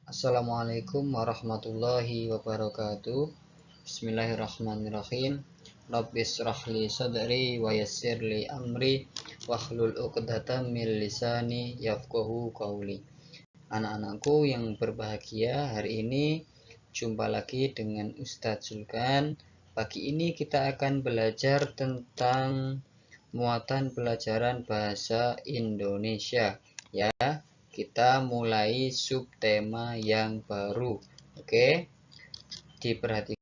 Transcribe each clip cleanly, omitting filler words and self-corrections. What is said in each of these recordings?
Assalamualaikum warahmatullahi wabarakatuh. Bismillahirrahmanirrahim. Rabbis shrahli sadri wa yassirli amri wahlul 'uqdatam min lisani yafqahu qawli. Anak-anakku yang berbahagia, hari ini jumpa lagi dengan Ustadz Zulkan. Pagi ini kita akan belajar tentang muatan pelajaran bahasa Indonesia, ya. Kita mulai subtema yang baru. Oke, diperhatikan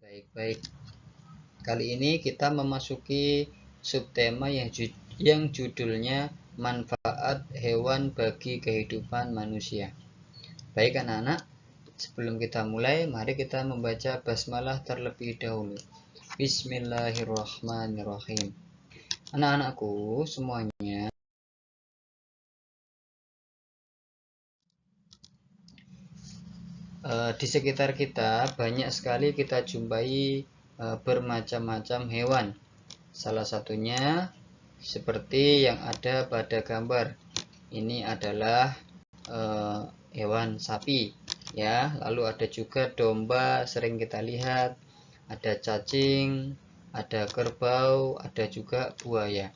baik-baik. Kali ini kita memasuki subtema yang judulnya manfaat hewan bagi kehidupan manusia. Baik anak-anak, sebelum kita mulai, mari kita membaca basmalah terlebih dahulu. Bismillahirrahmanirrahim. Anak-anakku semuanya, di sekitar kita banyak sekali kita jumpai bermacam-macam hewan. Salah satunya seperti yang ada pada gambar. Ini adalah hewan sapi, ya. Lalu ada juga domba, sering kita lihat. Ada cacing, ada kerbau, ada juga buaya.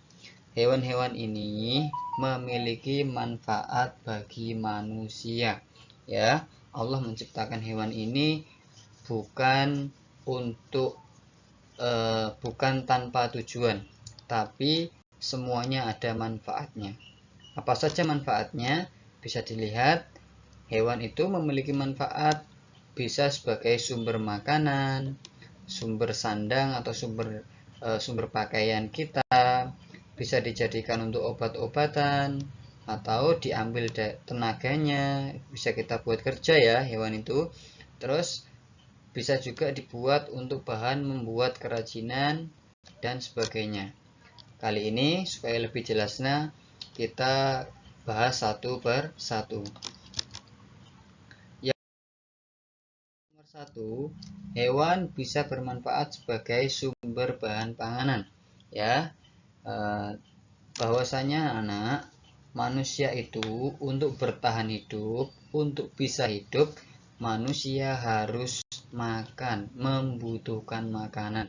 Hewan-hewan ini memiliki manfaat bagi manusia, ya. Allah menciptakan hewan ini bukan tanpa tujuan, tapi semuanya ada manfaatnya. Apa saja manfaatnya? Bisa dilihat, hewan itu memiliki manfaat bisa sebagai sumber makanan, sumber sandang atau sumber pakaian kita, bisa dijadikan untuk obat-obatan, atau diambil tenaganya, bisa kita buat kerja, ya, hewan itu. Terus bisa juga dibuat untuk bahan membuat kerajinan dan sebagainya. Kali ini supaya lebih jelasnya kita bahas satu per satu. Yang nomor satu, hewan bisa bermanfaat sebagai sumber bahan panganan, ya. Bahwasanya anak manusia itu untuk bertahan hidup, untuk bisa hidup, manusia harus makan, membutuhkan makanan.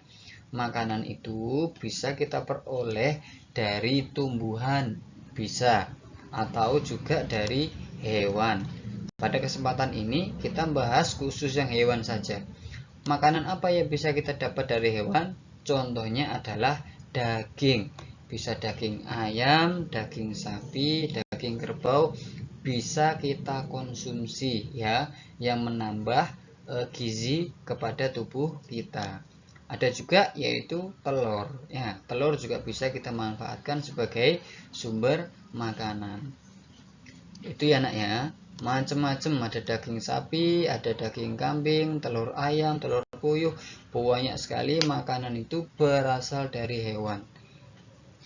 Makanan itu bisa kita peroleh dari tumbuhan, bisa, atau juga dari hewan. Pada kesempatan ini kita bahas khusus yang hewan saja. Makanan apa yang bisa kita dapat dari hewan? Contohnya adalah daging. Bisa daging ayam, daging sapi, daging kerbau, bisa kita konsumsi, ya, yang menambah gizi kepada tubuh kita. Ada juga yaitu telur, ya. Telur juga bisa kita manfaatkan sebagai sumber makanan. Itu ya nak, ya. Macam-macam, ada daging sapi, ada daging kambing, telur ayam, telur puyuh, banyak sekali makanan itu berasal dari hewan,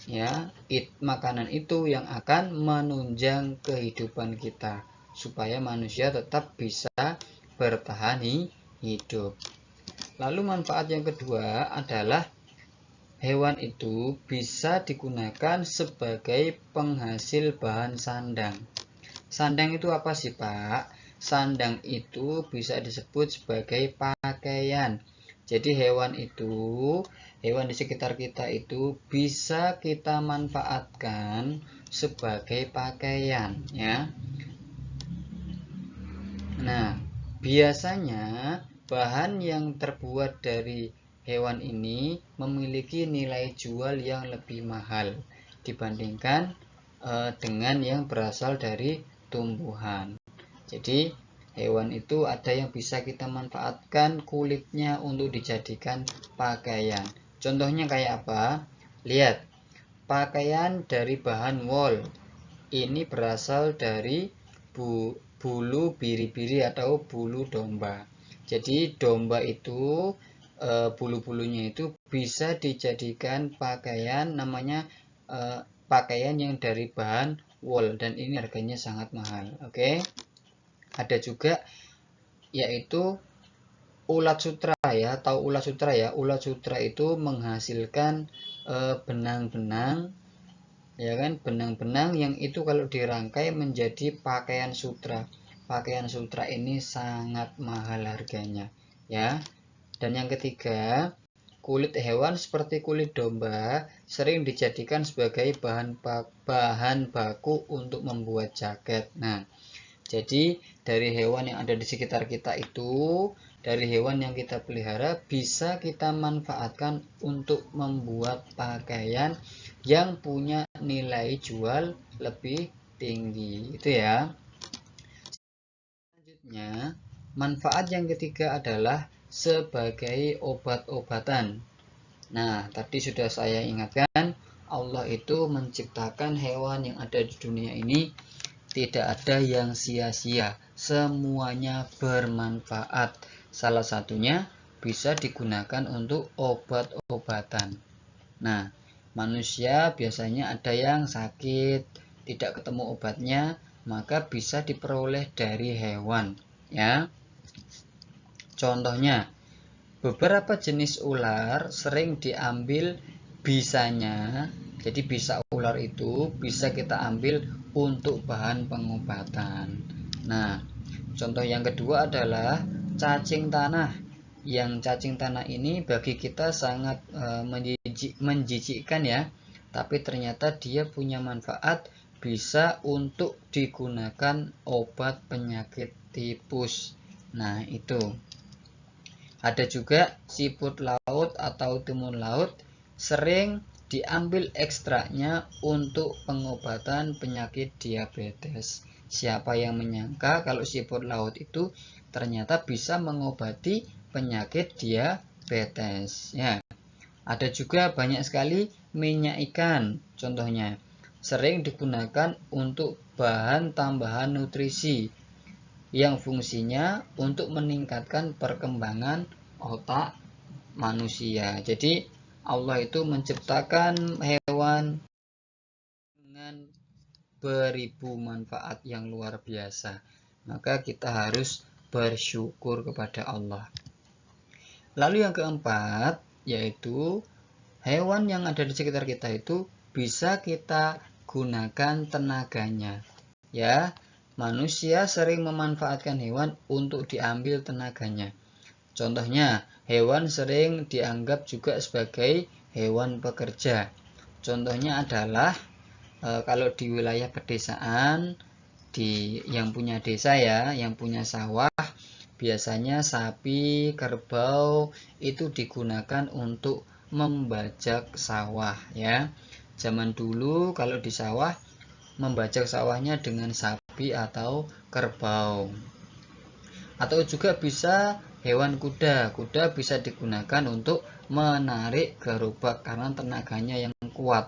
ya. Makanan itu yang akan menunjang kehidupan kita supaya manusia tetap bisa bertahan hidup. Lalu manfaat yang kedua adalah hewan itu bisa digunakan sebagai penghasil bahan sandang. Sandang itu apa sih, Pak? Sandang itu bisa disebut sebagai pakaian. Jadi hewan di sekitar kita itu bisa kita manfaatkan sebagai pakaian, ya. Nah, biasanya bahan yang terbuat dari hewan ini memiliki nilai jual yang lebih mahal dibandingkan dengan yang berasal dari tumbuhan. Jadi hewan itu ada yang bisa kita manfaatkan kulitnya untuk dijadikan pakaian. Contohnya kayak apa? Lihat, pakaian dari bahan wol ini berasal dari bulu biri-biri atau bulu domba. Jadi domba itu bulu-bulunya itu bisa dijadikan pakaian, namanya pakaian yang dari bahan wol, dan ini harganya sangat mahal. Oke. Ada juga yaitu ulat sutra, ya. Tahu ulat sutra, ya? Ulat sutra itu menghasilkan benang-benang, ya kan, benang-benang yang itu kalau dirangkai menjadi pakaian sutra. pakaian sutra ini sangat mahal harganya ya. Dan yang ketiga, kulit hewan seperti kulit domba sering dijadikan sebagai bahan baku untuk membuat jaket. Nah, jadi dari hewan yang ada di sekitar kita itu, dari hewan yang kita pelihara bisa kita manfaatkan untuk membuat pakaian yang punya nilai jual lebih tinggi. Itu ya. Selanjutnya, manfaat yang ketiga adalah sebagai obat-obatan. Nah, tadi sudah saya ingatkan, Allah itu menciptakan hewan yang ada di dunia ini tidak ada yang sia-sia, semuanya bermanfaat. Salah satunya bisa digunakan untuk obat-obatan. Nah, manusia biasanya ada yang sakit, tidak ketemu obatnya, maka bisa diperoleh dari hewan, ya. Contohnya, beberapa jenis ular sering diambil bisanya. Jadi bisa ular itu bisa kita ambil untuk bahan pengobatan. Nah, contoh yang kedua adalah cacing tanah. Yang cacing tanah ini bagi kita sangat menjijikkan ya. Tapi ternyata dia punya manfaat, bisa untuk digunakan obat penyakit tipus. Nah, itu. Ada juga siput laut atau timun laut sering diambil ekstraknya untuk pengobatan penyakit diabetes. Siapa yang menyangka kalau siput laut itu ternyata bisa mengobati penyakit diabetes. Ya. Ada juga banyak sekali minyak ikan, contohnya sering digunakan untuk bahan tambahan nutrisi yang fungsinya untuk meningkatkan perkembangan otak manusia. Jadi Allah itu menciptakan hewan dengan beribu manfaat yang luar biasa. Maka kita harus bersyukur kepada Allah. Lalu yang keempat, yaitu hewan yang ada di sekitar kita itu bisa kita gunakan tenaganya. Ya, manusia sering memanfaatkan hewan untuk diambil tenaganya. Contohnya, hewan sering dianggap juga sebagai hewan pekerja. Contohnya adalah kalau di wilayah pedesaan, yang punya desa ya, yang punya sawah, biasanya sapi, kerbau itu digunakan untuk membajak sawah ya. Zaman dulu kalau di sawah membajak sawahnya dengan sapi atau kerbau. Atau juga bisa hewan kuda. Kuda bisa digunakan untuk menarik gerobak karena tenaganya yang kuat.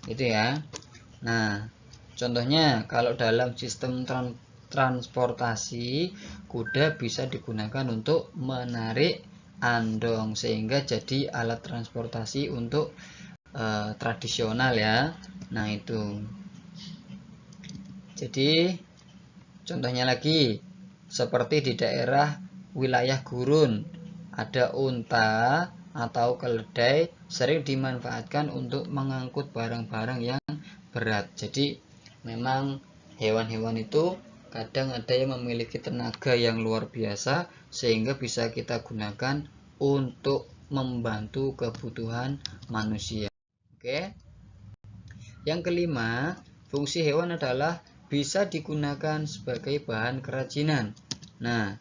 Itu ya. Nah, contohnya kalau dalam sistem transportasi, kuda bisa digunakan untuk menarik andong sehingga jadi alat transportasi untuk tradisional ya. Nah, itu. Jadi contohnya lagi seperti di daerah wilayah gurun ada unta atau keledai sering dimanfaatkan untuk mengangkut barang-barang yang berat. Jadi memang hewan-hewan itu kadang ada yang memiliki tenaga yang luar biasa sehingga bisa kita gunakan untuk membantu kebutuhan manusia. Oke. Yang kelima, fungsi hewan adalah bisa digunakan sebagai bahan kerajinan. Nah,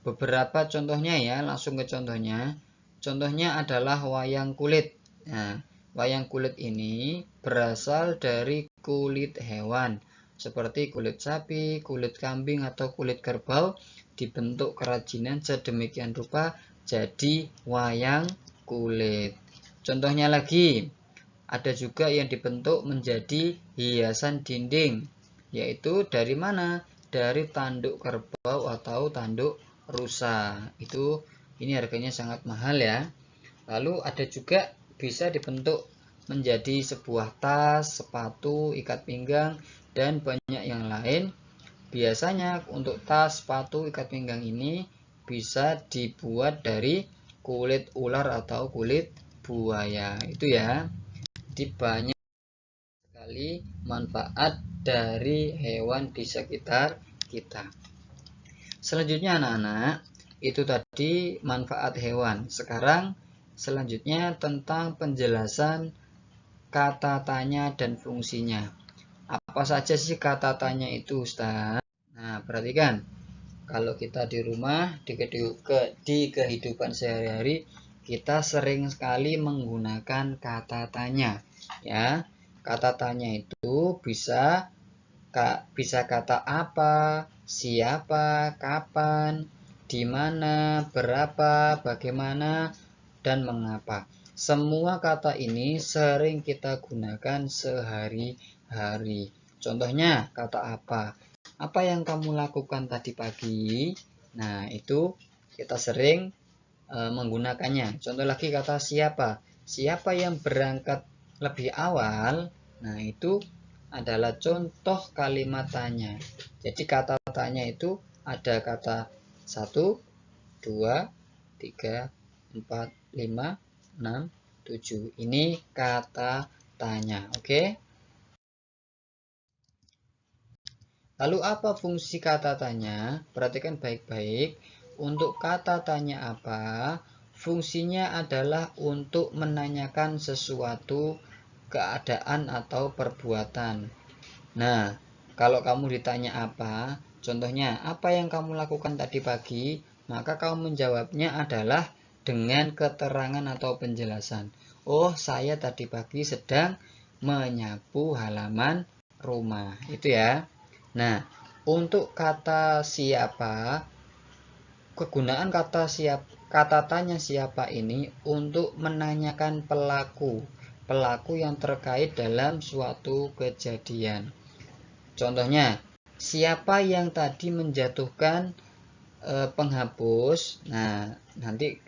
beberapa contohnya ya, langsung ke contohnya. Contohnya adalah wayang kulit. Nah, wayang kulit ini berasal dari kulit hewan, seperti kulit sapi, kulit kambing, atau kulit kerbau, dibentuk kerajinan sedemikian rupa jadi wayang kulit. Contohnya lagi, ada juga yang dibentuk menjadi hiasan dinding. Yaitu dari mana? Dari tanduk kerbau atau tanduk rusa. Ini harganya sangat mahal ya. Lalu ada juga bisa dibentuk menjadi sebuah tas, sepatu, ikat pinggang, dan banyak yang lain. Biasanya untuk tas, sepatu, ikat pinggang ini bisa dibuat dari kulit ular atau kulit buaya. Itu ya. Jadi banyak sekali manfaat dari hewan di sekitar kita. Selanjutnya anak-anak, itu tadi manfaat hewan. Sekarang selanjutnya tentang penjelasan kata tanya dan fungsinya. Apa saja sih kata tanya itu, Ustaz? Nah, perhatikan. Kalau kita di rumah, di kehidupan sehari-hari, kita sering sekali menggunakan kata tanya. Ya, kata tanya itu bisa kata apa, siapa, kapan, di mana, berapa, bagaimana, dan mengapa. Semua kata ini sering kita gunakan sehari-hari. Contohnya, kata apa? Apa yang kamu lakukan tadi pagi? Nah, itu kita sering menggunakannya. Contoh lagi kata siapa? Siapa yang berangkat lebih awal? Nah, itu adalah contoh kalimat tanya. Jadi kata tanya itu ada kata 1, 2, 3, 4, 5, 6, 7. Ini kata tanya, oke? Lalu apa fungsi kata tanya? Perhatikan baik-baik. Untuk kata tanya apa? Fungsinya adalah untuk menanyakan sesuatu, keadaan atau perbuatan. Nah, kalau kamu ditanya apa, contohnya apa yang kamu lakukan tadi pagi, maka kamu menjawabnya adalah dengan keterangan atau penjelasan. Oh, saya tadi pagi sedang menyapu halaman rumah. Itu ya. Nah, untuk kata siapa, kegunaan kata tanya siapa ini untuk menanyakan pelaku yang terkait dalam suatu kejadian. Contohnya, siapa yang tadi menjatuhkan penghapus? Nah, nanti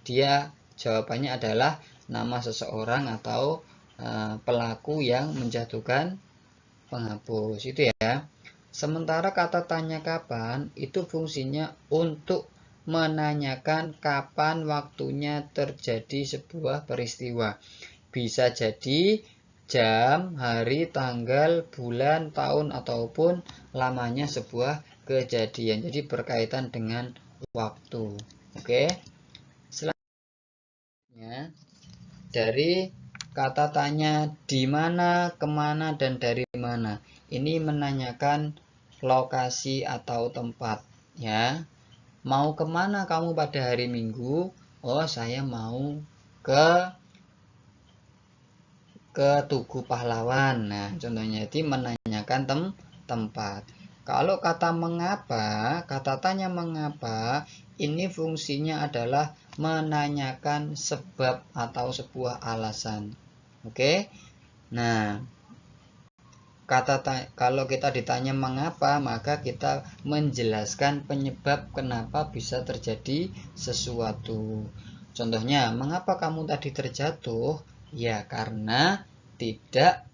dia jawabannya adalah nama seseorang atau pelaku yang menjatuhkan penghapus. Itu ya. Sementara kata tanya kapan itu fungsinya untuk menanyakan kapan waktunya terjadi sebuah peristiwa. Bisa jadi jam, hari, tanggal, bulan, tahun, ataupun lamanya sebuah kejadian. Jadi berkaitan dengan waktu. Oke. Selanjutnya dari kata tanya di mana, kemana, dan dari mana. Ini menanyakan lokasi atau tempat, ya. Mau kemana kamu pada hari Minggu? Oh, saya mau ke Tugu Pahlawan. Nah, contohnya itu menanyakan tempat. Kalau kata mengapa, kata tanya mengapa, ini fungsinya adalah menanyakan sebab atau sebuah alasan. Oke. Nah, kalau kita ditanya mengapa, maka kita menjelaskan penyebab kenapa bisa terjadi sesuatu. Contohnya, mengapa kamu tadi terjatuh? Ya, karena tidak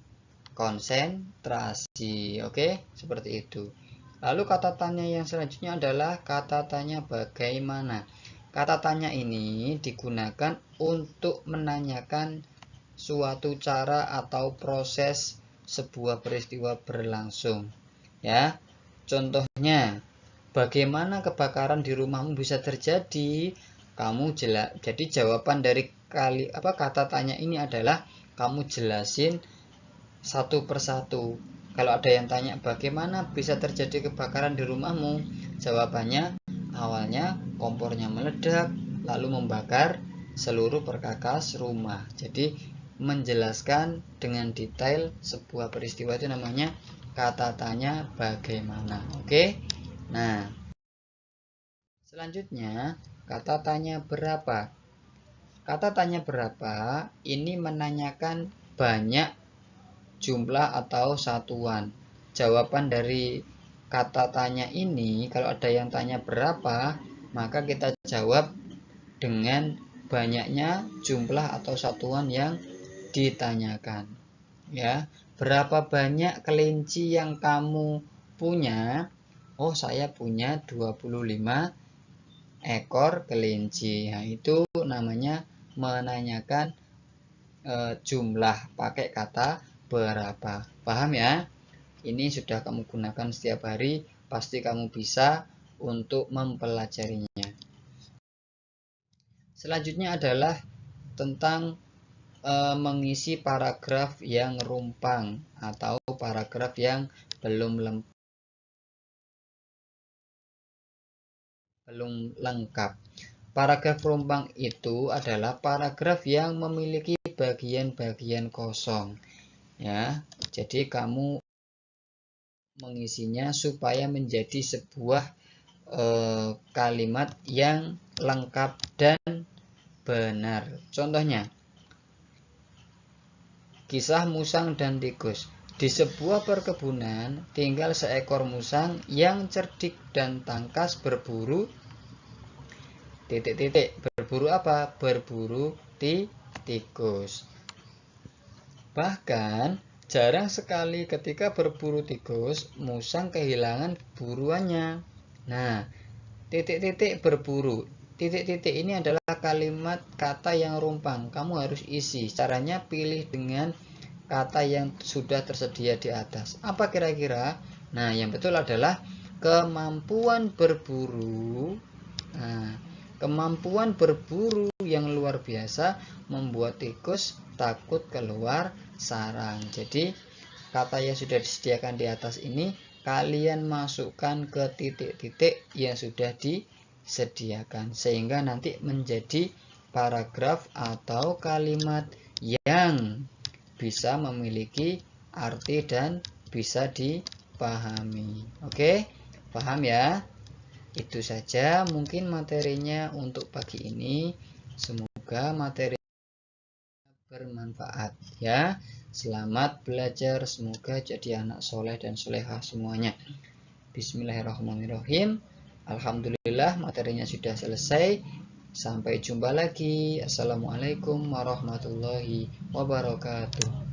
konsentrasi. Oke, seperti itu. Lalu kata tanya yang selanjutnya adalah kata tanya bagaimana. Kata tanya ini digunakan untuk menanyakan suatu cara atau proses sebuah peristiwa berlangsung. Ya, contohnya, bagaimana kebakaran di rumahmu bisa terjadi? Jadi jawaban dari kata tanya ini adalah kamu jelasin satu persatu. Kalau ada yang tanya bagaimana bisa terjadi kebakaran di rumahmu, jawabannya awalnya kompornya meledak lalu membakar seluruh perkakas rumah. Jadi menjelaskan dengan detail sebuah peristiwa itu namanya kata tanya bagaimana. Oke. Nah, selanjutnya kata tanya berapa. Kata tanya berapa ini menanyakan banyak jumlah atau satuan. Jawaban dari kata tanya ini, kalau ada yang tanya berapa, maka kita jawab dengan banyaknya jumlah atau satuan yang ditanyakan. Ya, berapa banyak kelinci yang kamu punya? Oh, saya punya 25 ekor kelinci. Nah, itu namanya menanyakan jumlah pakai kata berapa. Paham ya? Ini sudah kamu gunakan setiap hari, pasti kamu bisa untuk mempelajarinya. Selanjutnya adalah tentang mengisi paragraf yang rumpang atau paragraf yang belum lengkap. Paragraf rumpang itu adalah paragraf yang memiliki bagian-bagian kosong. Ya, jadi kamu mengisinya supaya menjadi sebuah kalimat yang lengkap dan benar. Contohnya, kisah musang dan tikus. Di sebuah perkebunan tinggal seekor musang yang cerdik dan tangkas berburu Berburu apa? Berburu tikus. Bahkan jarang sekali ketika berburu tikus musang kehilangan buruannya. Nah, berburu. Ini adalah kalimat kata yang rumpang. Kamu harus isi. Caranya pilih dengan kata yang sudah tersedia di atas. Apa kira-kira? Nah, yang betul adalah kemampuan berburu. Nah, kemampuan berburu yang luar biasa membuat tikus takut keluar sarang. Jadi, kata yang sudah disediakan di atas ini kalian masukkan ke titik-titik yang sudah disediakan sehingga nanti menjadi paragraf atau kalimat yang bisa memiliki arti dan bisa dipahami. Oke, paham ya? Itu saja mungkin materinya untuk pagi ini. Semoga materi bermanfaat ya. Selamat belajar, semoga jadi anak soleh dan solehah semuanya. Bismillahirrahmanirrahim. Alhamdulillah materinya sudah selesai. Sampai jumpa lagi. Assalamualaikum warahmatullahi wabarakatuh.